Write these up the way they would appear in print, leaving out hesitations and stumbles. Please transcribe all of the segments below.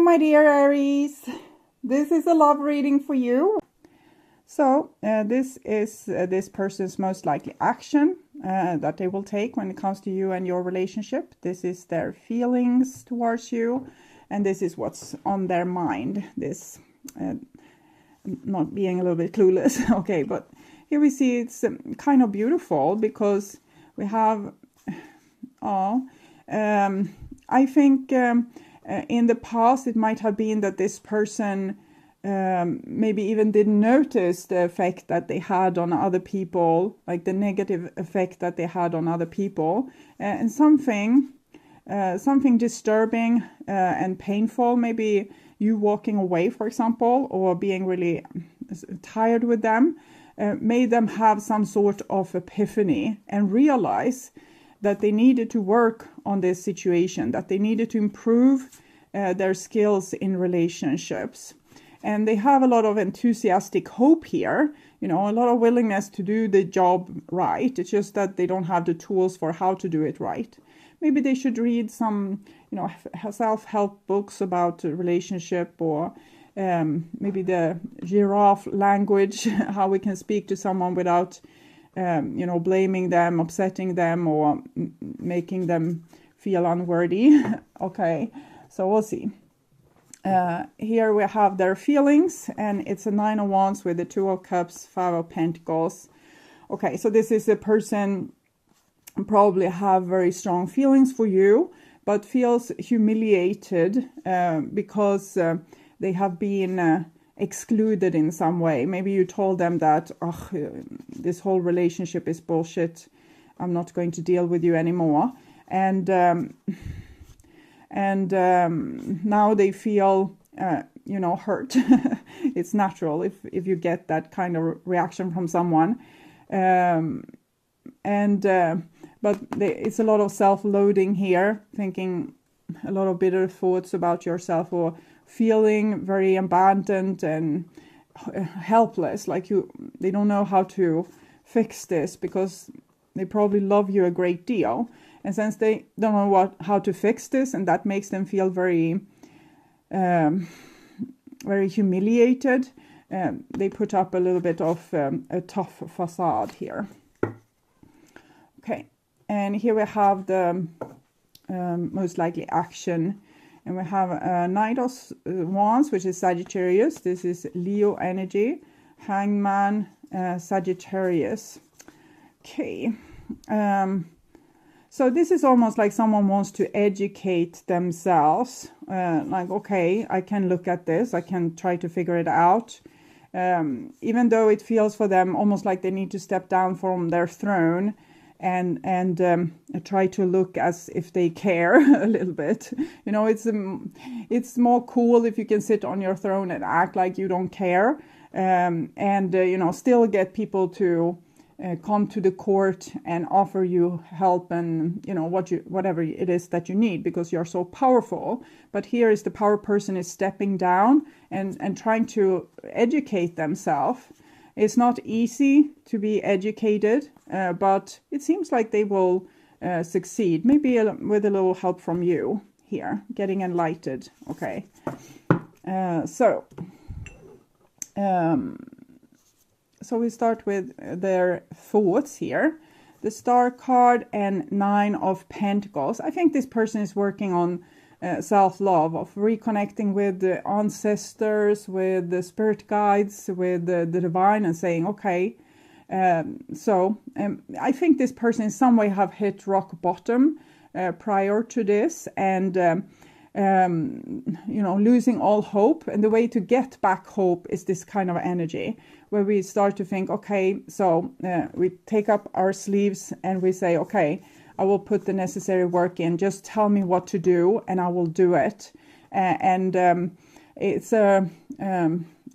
my dear Aries. This is a love reading for you. So this is this person's most likely action that they will take when it comes to you and your relationship. This is their feelings towards you, and this is what's on their mind. This not being a little bit clueless. Okay, but here we see it's kind of beautiful because we have I think in the past it might have been that this person maybe even didn't notice the effect that they had on other people, like the negative effect that they had on other people, and something disturbing and painful, maybe you walking away, for example, or being really tired with them, made them have some sort of epiphany and realize that they needed to work on this situation, that they needed to improve their skills in relationships. And they have a lot of enthusiastic hope here, a lot of willingness to do the job right. It's just that they don't have the tools for how to do it right. Maybe they should read some, self-help books about relationship, or maybe the giraffe language, how we can speak to someone without blaming them, upsetting them, or making them feel unworthy. Okay, so we'll see. Here we have their feelings, and it's a 9 of Wands with the 2 of Cups, 5 of Pentacles. Okay, so this is a person probably have very strong feelings for you, but feels humiliated because they have been excluded in some way. Maybe you told them that, this whole relationship is bullshit, I'm not going to deal with you anymore, and now they feel hurt. It's natural if you get that kind of reaction from someone, but it's a lot of self-loathing here, thinking a lot of bitter thoughts about yourself, or feeling very abandoned and helpless, like they don't know how to fix this because they probably love you a great deal, and since they don't know how to fix this, and that makes them feel very very humiliated, they put up a little bit of a tough facade here. Okay, and here we have the most likely action. And we have a Knight of Wands, which is Sagittarius. This is Leo energy. Hangman, Sagittarius. Okay. So this is almost like someone wants to educate themselves. Like, okay, I can look at this. I can try to figure it out. Even though it feels for them almost like they need to step down from their throne and try to look as if they care a little bit. It's more cool if you can sit on your throne and act like you don't care, and still get people to come to the court and offer you help and whatever it is that you need, because you're so powerful. But here is the power person is stepping down and trying to educate themselves. It's not easy to be educated, but it seems like they will succeed, maybe with a little help from you here, getting enlightened. Okay, so we start with their thoughts here. The Star card and 9 of Pentacles. I think this person is working on self-love, of reconnecting with the ancestors, with the spirit guides, with the divine, and saying, okay, I think this person in some way have hit rock bottom prior to this, and losing all hope. And the way to get back hope is this kind of energy, where we start to think, okay, so we take up our sleeves and we say, okay, I will put the necessary work in. Just tell me what to do and I will do it. It's a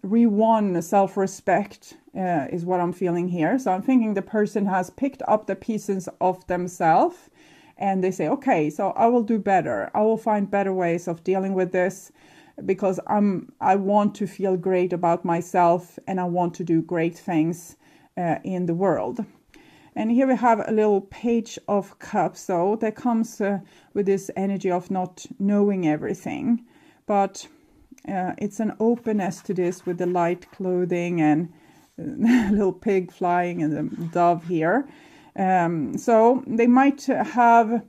re-won self-respect is what I'm feeling here. So I'm thinking the person has picked up the pieces of themselves and they say, okay, so I will do better. I will find better ways of dealing with this, because I want to feel great about myself and I want to do great things in the world. And here we have a little Page of Cups. So that comes with this energy of not knowing everything. But it's an openness to this with the light clothing and little pig flying and the dove here. So they might have a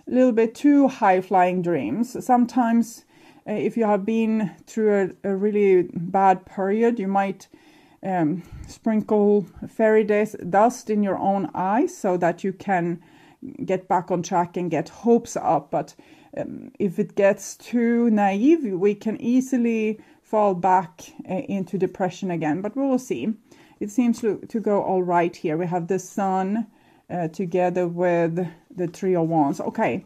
little bit too high-flying dreams. Sometimes if you have been through a really bad period, you might sprinkle fairy dust in your own eyes so that you can get back on track and get hopes up. But if it gets too naive, we can easily fall back into depression again. But we will see. It seems to go all right here. We have the sun together with the Three of Wands. Okay,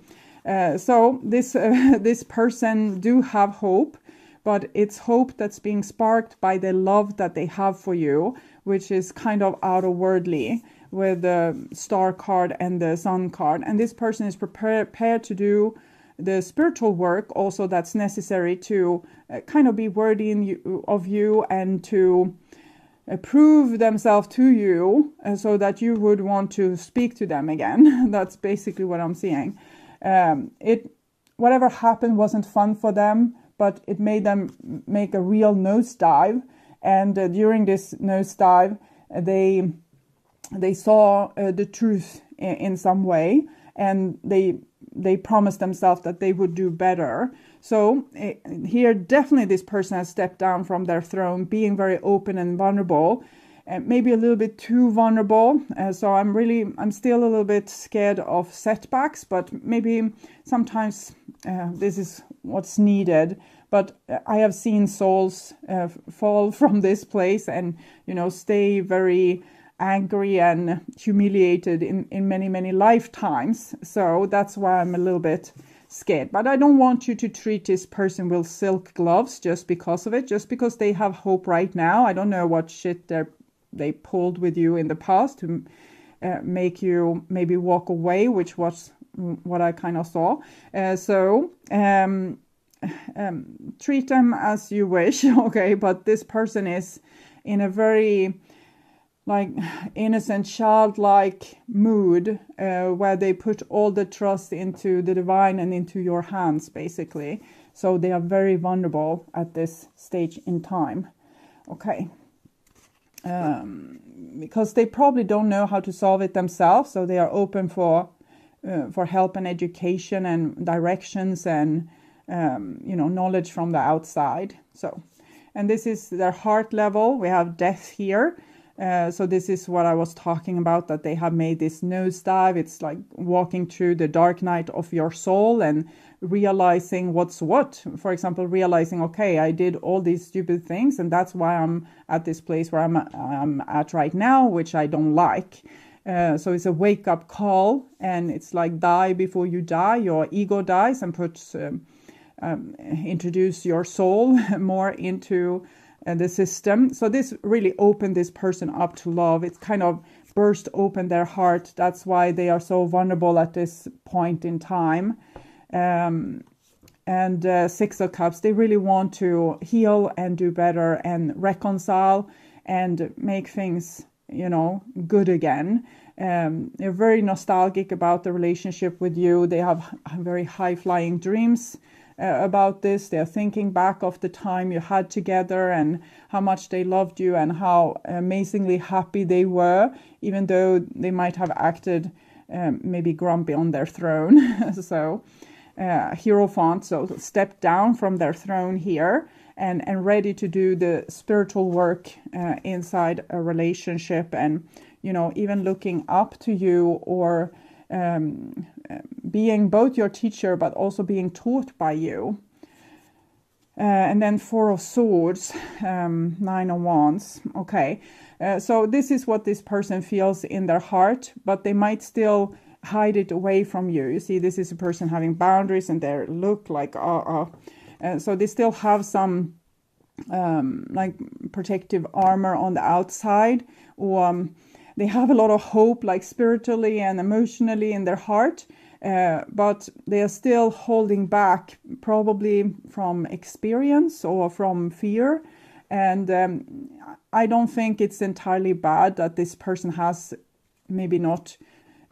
so this person do have hope, but it's hope that's being sparked by the love that they have for you, which is kind of outer-worldly with the star card and the sun card. And this person is prepared to do the spiritual work also that's necessary to kind of be worthy of you and to prove themselves to you so that you would want to speak to them again. That's basically what I'm seeing. Whatever happened wasn't fun for them, but it made them make a real nosedive. And during this nosedive, they saw the truth in some way, and they promised themselves that they would do better. So here, definitely this person has stepped down from their throne, being very open and vulnerable, and maybe a little bit too vulnerable. So I'm still a little bit scared of setbacks, but maybe sometimes this is what's needed. But I have seen souls fall from this place and, stay very angry and humiliated in many, many lifetimes. So that's why I'm a little bit scared. But I don't want you to treat this person with silk gloves just because of it, just because they have hope right now. I don't know what shit they pulled with you in the past to make you maybe walk away, which was what I kind of saw. Treat them as you wish, okay? But this person is in a very innocent, childlike mood where they put all the trust into the divine and into your hands, basically. So they are very vulnerable at this stage in time, okay? Because they probably don't know how to solve it themselves, so they are open for help and education and directions and knowledge from the outside. So, and this is their heart level. We have death here. So this is what I was talking about, that they have made this nosedive. It's like walking through the dark night of your soul and realizing what's what. For example, realizing, okay, I did all these stupid things, and that's why I'm at this place where I'm at right now, which I don't like. So it's a wake-up call, and it's like die before you die. Your ego dies and introduce your soul more into the system. So this really opened this person up to love. It's kind of burst open their heart. That's why they are so vulnerable at this point in time. And Six of Cups, they really want to heal and do better and reconcile and make things, good again. They're very nostalgic about the relationship with you. They have very high-flying dreams about this. They're thinking back of the time you had together and how much they loved you and how amazingly happy they were, even though they might have acted maybe grumpy on their throne. So Hierophant, so stepped down from their throne here and ready to do the spiritual work inside a relationship, and even looking up to you, or being both your teacher but also being taught by you. And then Four of Swords, Nine of Wands. Okay, so this is what this person feels in their heart, but they might still hide it away from you. You see, this is a person having boundaries, and they look like so they still have some protective armor on the outside, or they have a lot of hope, like spiritually and emotionally in their heart, but they are still holding back, probably from experience or from fear. And I don't think it's entirely bad that this person has maybe not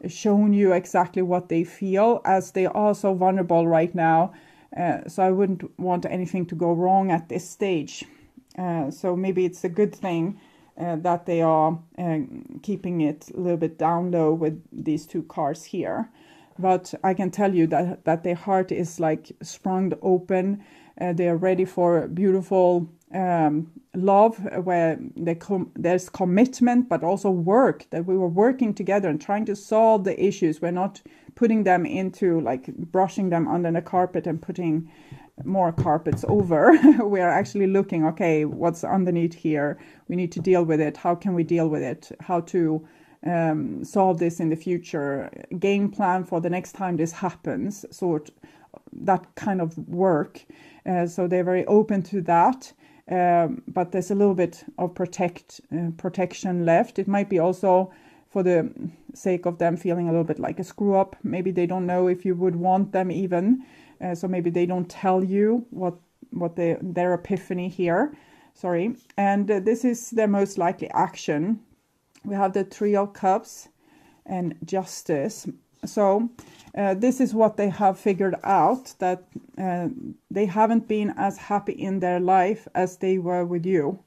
shown you exactly what they feel, as they are so vulnerable right now. So I wouldn't want anything to go wrong at this stage. So maybe it's a good thing that they are keeping it a little bit down low with these two cards here. But I can tell you that their heart is like sprung open. They are ready for beautiful love, where there's commitment, but also work, that we were working together and trying to solve the issues. We're not putting them into like brushing them under the carpet and putting more carpets over. We are actually looking, okay, what's underneath here? We need to deal with it. How can we deal with it? How to solve this in the future? Game plan for the next time this happens. Sort that kind of work. So they're very open to that. But there's a little bit of protection left. It might be also for the sake of them feeling a little bit like a screw up. Maybe they don't know if you would want them even. So maybe they don't tell you what their epiphany here. Sorry. And this is their most likely action. We have the Three of Cups and Justice. So this is what they have figured out, that they haven't been as happy in their life as they were with you.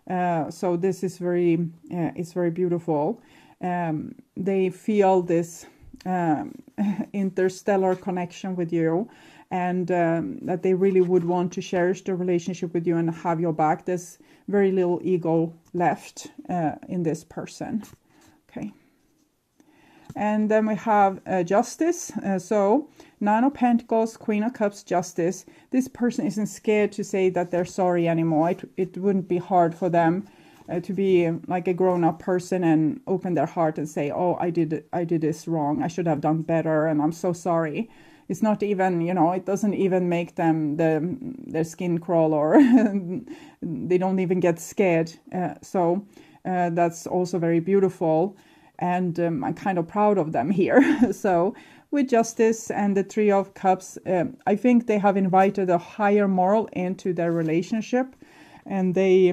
So this is it's very beautiful. They feel this interstellar connection with you, and that they really would want to cherish the relationship with you and have your back. There's very little ego left in this person. Okay. And then we have Justice. So Nine of Pentacles, Queen of Cups, Justice. This person isn't scared to say that they're sorry anymore. It wouldn't be hard for them to be like a grown-up person and open their heart and say, oh, I did this wrong. I should have done better, and I'm so sorry. It's not even, it doesn't even make them their skin crawl, or they don't even get scared. So that's also very beautiful. And I'm kind of proud of them here. So with Justice and the Three of Cups, I think they have invited a higher moral into their relationship, and they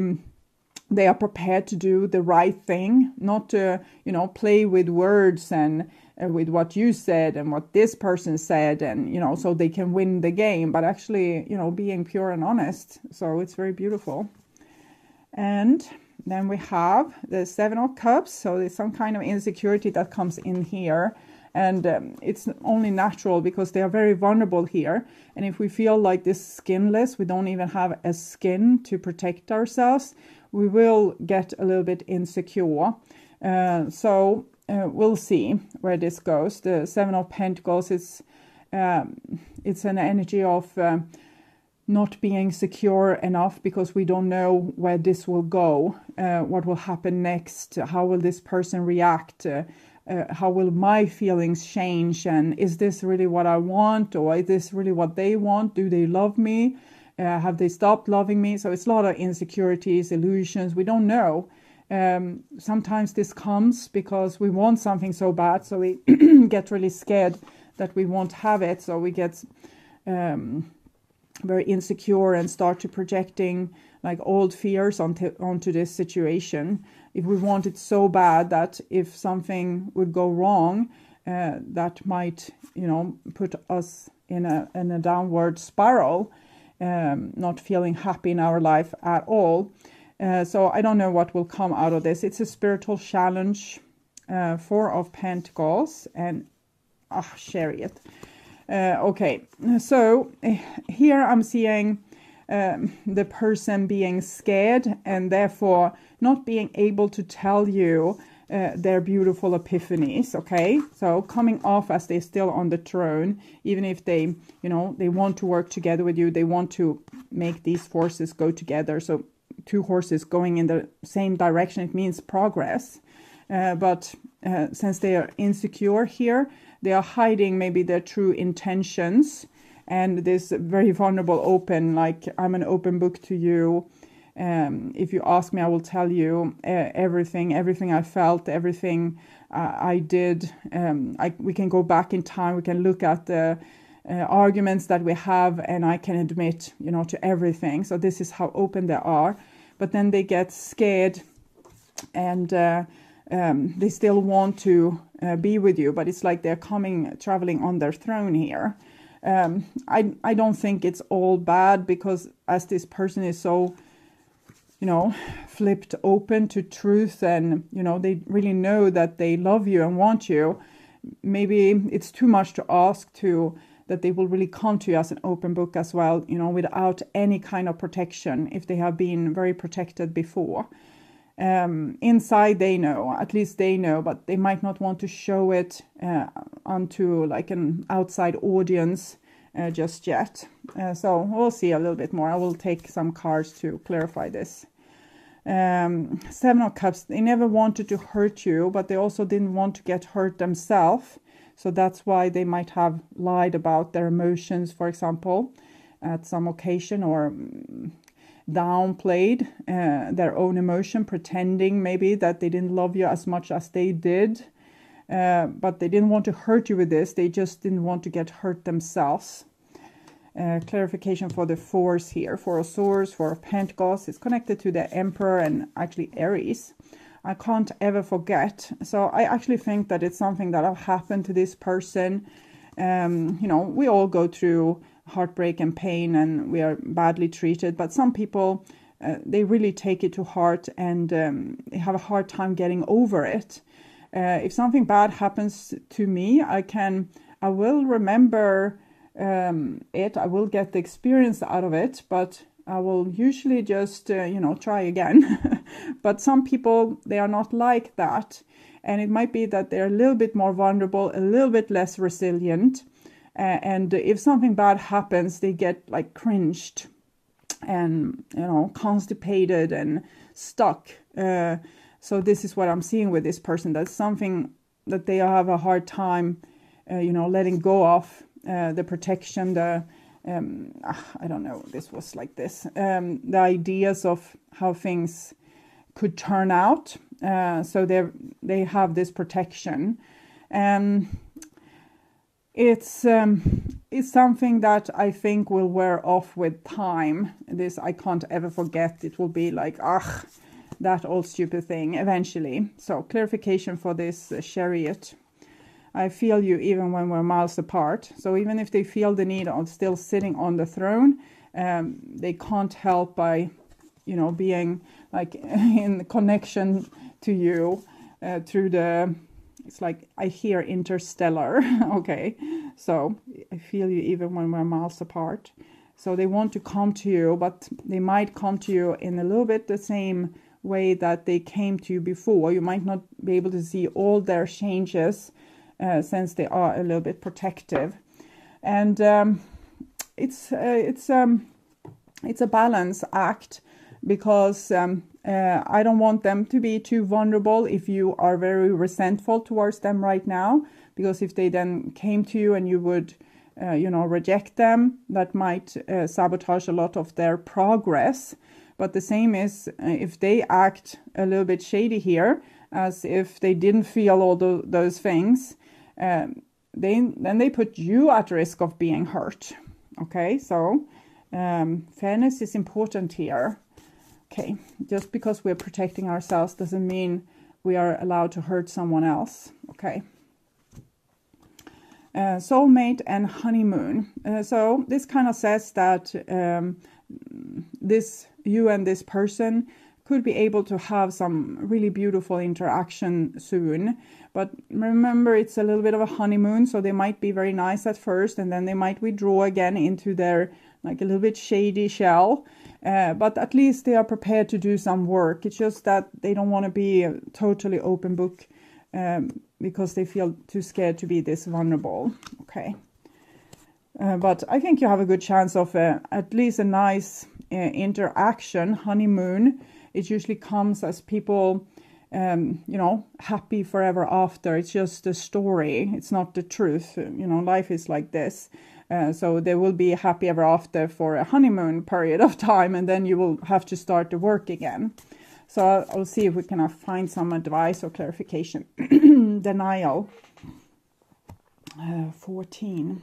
are prepared to do the right thing, not to, play with words and with what you said and what this person said, and, so they can win the game, but actually, being pure and honest. So it's very beautiful. And then we have the Seven of Cups. So there's some kind of insecurity that comes in here. And it's only natural because they are very vulnerable here. And if we feel like this skinless, we don't even have a skin to protect ourselves, we will get a little bit insecure. So we'll see where this goes. The Seven of Pentacles is it's an energy of not being secure enough because we don't know where this will go, what will happen next, how will this person react, how will my feelings change, and is this really what I want, or is this really what they want? Do they love me? Have they stopped loving me? So it's a lot of insecurities, illusions, we don't know. Sometimes this comes because we want something so bad, so we get really scared that we won't have it, so we get very insecure and start to projecting like old fears onto this situation. If we want it so bad that if something would go wrong, that might, put us in a downward spiral, not feeling happy in our life at all. So I don't know what will come out of this. It's a spiritual challenge. Four of Pentacles and Chariot. Okay, so here I'm seeing the person being scared and therefore not being able to tell you their beautiful epiphanies. Okay, so coming off as they're still on the throne, even if they, they want to work together with you, they want to make these forces go together. So two horses going in the same direction, it means progress. But since they are insecure here, they are hiding maybe their true intentions, and this very vulnerable open, like I'm an open book to you. If you ask me, I will tell you everything I felt, everything I did. We can go back in time. We can look at the arguments that we have, and I can admit, to everything. So this is how open they are. But then they get scared, and they still want to be with you, but it's like they're traveling on their throne here. I don't think it's all bad, because as this person is so, you know, flipped open to truth, and, you know, they really know that they love you and want you, maybe it's too much to ask that they will really come to you as an open book as well, you know, without any kind of protection, if they have been very protected before. Inside they know, at least they know, but they might not want to show it onto like an outside audience just yet. So we'll see a little bit more. I will take some cards to clarify this. Seven of Cups, they never wanted to hurt you, but they also didn't want to get hurt themselves. So that's why they might have lied about their emotions, for example, at some occasion, or downplayed their own emotion, pretending maybe that they didn't love you as much as they did. But they didn't want to hurt you with this. They just didn't want to get hurt themselves. Clarification for the Fours here. Four of Swords, Four of Pentacles. It's connected to the Emperor and actually Aries. I can't ever forget. So I actually think that it's something that have happened to this person. You know, we all go through heartbreak and pain, and we are badly treated. But some people, they really take it to heart, and they have a hard time getting over it. If something bad happens to me, I will remember it. I will get the experience out of it, but I will usually just, you know, try again. But some people, they are not like that. And it might be that they're a little bit more vulnerable, a little bit less resilient. And if something bad happens, they get like cringed and, you know, constipated and stuck. So this is what I'm seeing with this person. That's something that they have a hard time, you know, letting go of. The protection, I don't know, this was like this. The ideas of how things could turn out. So they have this protection. It's something that I think will wear off with time. This I can't ever forget. It will be like, that old stupid thing eventually. So clarification for this Chariot. I feel you even when we're miles apart. So even if they feel the need of still sitting on the throne, they can't help by, you know, being like in connection to you through the, it's like I hear interstellar. Okay, so I feel you even when we're miles apart. So they want to come to you, but they might come to you in a little bit the same way that they came to you before. You might not be able to see all their changes, since they are a little bit protective, and it's a balance act, because I don't want them to be too vulnerable if you are very resentful towards them right now, because if they then came to you and you would you know, reject them, that might sabotage a lot of their progress. But the same is if they act a little bit shady here, as if they didn't feel all those things, then they put you at risk of being hurt. Okay, so fairness is important here. Okay, just because we're protecting ourselves doesn't mean we are allowed to hurt someone else. Okay. Soulmate and honeymoon. So this kind of says that you and this person could be able to have some really beautiful interaction soon. But remember, it's a little bit of a honeymoon, so they might be very nice at first, and then they might withdraw again into their like a little bit shady shell. But at least they are prepared to do some work. It's just that they don't want to be a totally open book because they feel too scared to be this vulnerable. Okay. But I think you have a good chance of at least a nice interaction. Honeymoon, it usually comes as people, you know, happy forever after. It's just a story. It's not the truth. You know, life is like this. So there will be happy ever after for a honeymoon period of time, and then you will have to start the work again. So I'll see if we can find some advice or clarification. Denial. 14.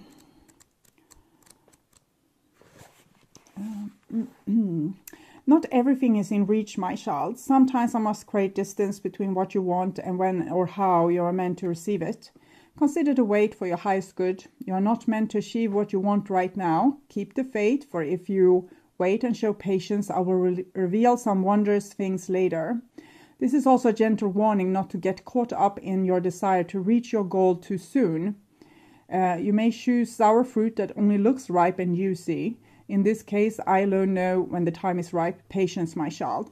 Not everything is in reach, my child. Sometimes I must create distance between what you want and when or how you are meant to receive it. Consider to wait for your highest good. You are not meant to achieve what you want right now. Keep the faith, for if you wait and show patience, I will reveal some wondrous things later. This is also a gentle warning not to get caught up in your desire to reach your goal too soon. You may choose sour fruit that only looks ripe and juicy. In this case, I alone know when the time is ripe. Patience, my child.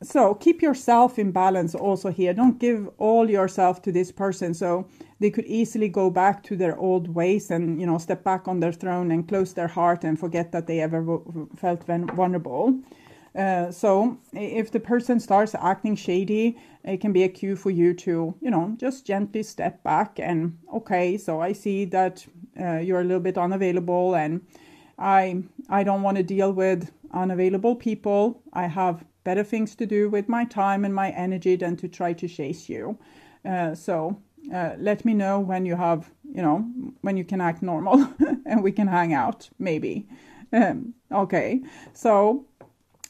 So keep yourself in balance also here. Don't give all yourself to this person, so they could easily go back to their old ways and, you know, step back on their throne and close their heart and forget that they ever felt vulnerable. So if the person starts acting shady, it can be a cue for you to, you know, just gently step back and, okay, so I see that you're a little bit unavailable, and I don't want to deal with unavailable people. I have better things to do with my time and my energy than to try to chase you. So let me know when you have, you know, when you can act normal and we can hang out, maybe. Okay, so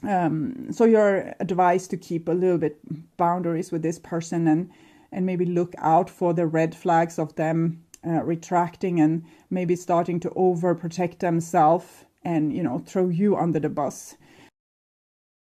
you're advised to keep a little bit boundaries with this person and maybe look out for the red flags of them retracting and maybe starting to overprotect themselves and, you know, throw you under the bus.